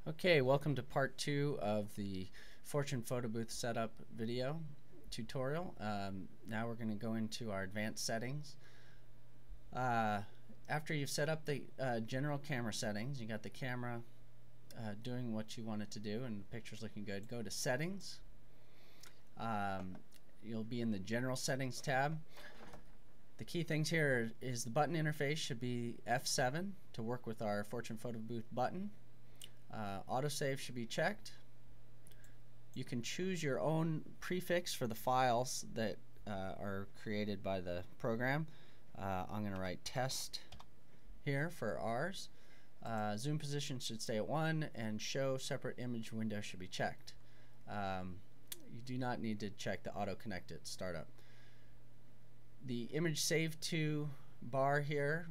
Okay, welcome to part 2 of the Fortune Photo Booth setup video tutorial. Now we're going to go into our advanced settings. After you've set up the general camera settings, you got the camera doing what you want it to do and the picture's looking good, go to Settings. You'll be in the General Settings tab. The key things here is the button interface should be F7 to work with our Fortune Photo Booth button. Autosave should be checked. You can choose your own prefix for the files that are created by the program. I'm going to write test here for ours. Zoom position should stay at 1 and show separate image window should be checked. You do not need to check the auto connect at startup. The image save to bar here,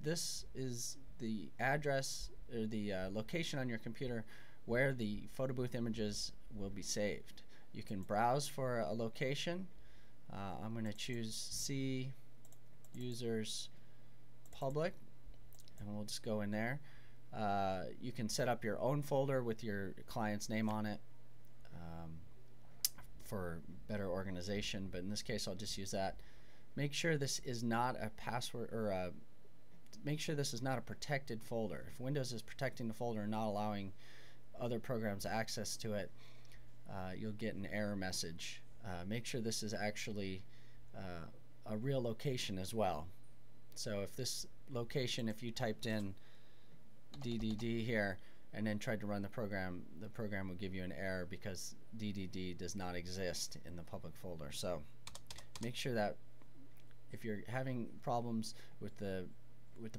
this is the address or the location on your computer where the photo booth images will be saved. You can browse for a location. I'm going to choose C users public and we'll just go in there. You can set up your own folder with your client's name on it for better organization, but in this case I'll just use that. Make sure this is not a password or make sure this is not a protected folder. If Windows is protecting the folder and not allowing other programs access to it, you'll get an error message. Make sure this is actually a real location as well. So if this location, if you typed in DDD here and then tried to run the program will give you an error because DDD does not exist in the public folder. So make sure that if you're having problems with the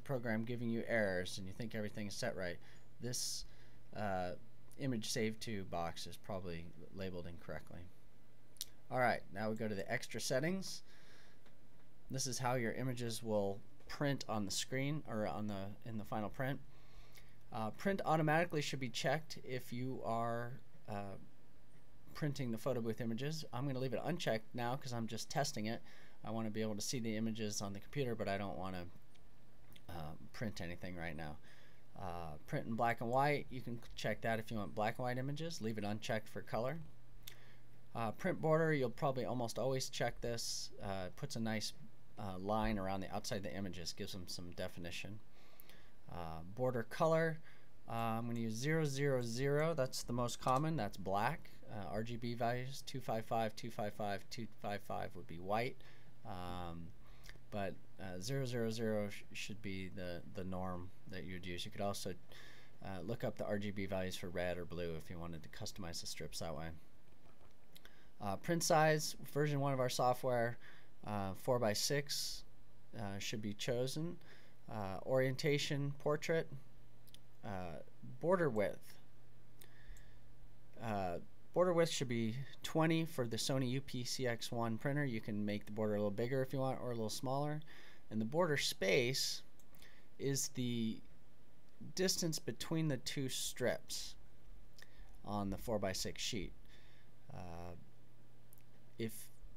program giving you errors and you think everything is set right, this image save to box is probably labeled incorrectly. Alright, now we go to the extra settings. This is how your images will print on the screen or in the final print. Print automatically should be checked if you are printing the photo booth images. I'm going to leave it unchecked now because I'm just testing it. I want to be able to see the images on the computer, but I don't want to print anything right now. Print in black and white, you can check that if you want black and white images. Leave it unchecked for color. Print border, you'll probably almost always check this. Puts a nice line around the outside of the images, gives them some definition. Border color, I'm going to use 000, that's the most common, that's black. RGB values 255, 255, 255 would be white. But 000 should be the norm that you'd use. You could also look up the RGB values for red or blue if you wanted to customize the strips that way. Print size, version 1 of our software, 4x6 should be chosen. Orientation, portrait. Border width. Border width should be 20 for the Sony UP-CX1 printer. You can make the border a little bigger if you want or a little smaller. And the border space is the distance between the two strips on the 4x6 sheet. If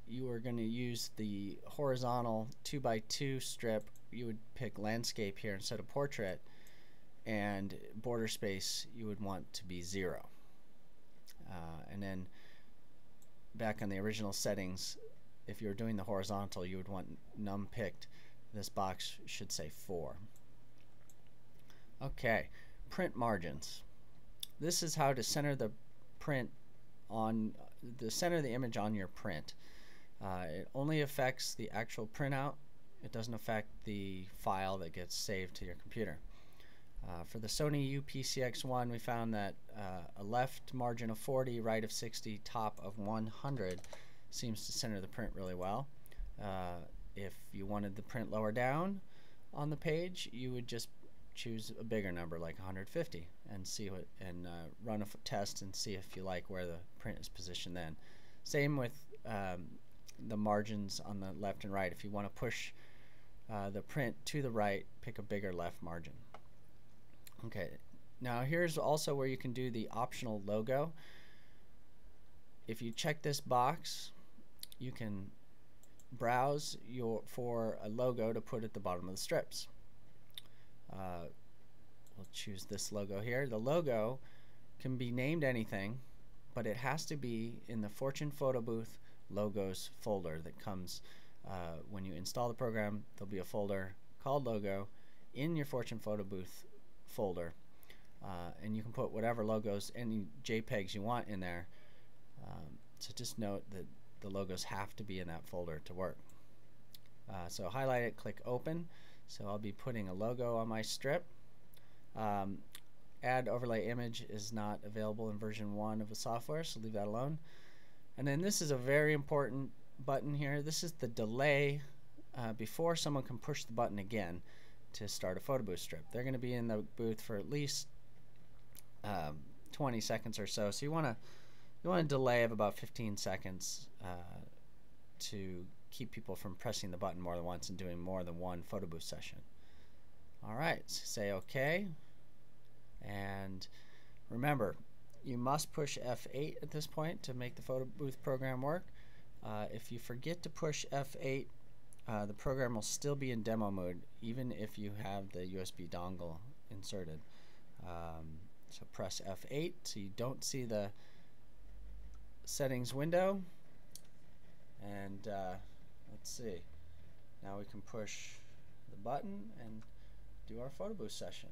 you were going to use the horizontal 2x2 strip, you would pick landscape here instead of portrait, and border space you would want to be 0. And then back on the original settings, if you're doing the horizontal, you would want num picked. This box should say 4. Okay, print margins. This is how to center the print on the center of the image on your print. It only affects the actual printout. It doesn't affect the file that gets saved to your computer. For the Sony UP-CX1, we found that a left margin of 40, right of 60, top of 100 seems to center the print really well. If you wanted the print lower down on the page, you would just choose a bigger number like 150 and see what run a test and see if you like where the print is positioned then. Same with the margins on the left and right. If you want to push the print to the right, pick a bigger left margin. Okay, now here's also where you can do the optional logo. If you check this box, you can browse for a logo to put at the bottom of the strips. we'll choose this logo here. The logo can be named anything, but it has to be in the Fortune Photo Booth logos folder that comes when you install the program. There'll be a folder called logo in your Fortune Photo Booth folder, and you can put whatever logos, any JPEGs you want in there. So just note that the logos have to be in that folder to work. So highlight it, click open. So I'll be putting a logo on my strip. Add overlay image is not available in version 1 of the software, so leave that alone. And then this is a very important button here. This is the delay before someone can push the button again to start a photo booth strip. They're going to be in the booth for at least 20 seconds or so. So you want a delay of about 15 seconds to keep people from pressing the button more than once and doing more than one photo booth session. Alright, so say OK, and remember, you must push F8 at this point to make the photo booth program work. If you forget to push F8, the program will still be in demo mode even if you have the USB dongle inserted. So press F8 so you don't see the settings window, and let's see, now we can push the button and do our photo booth session.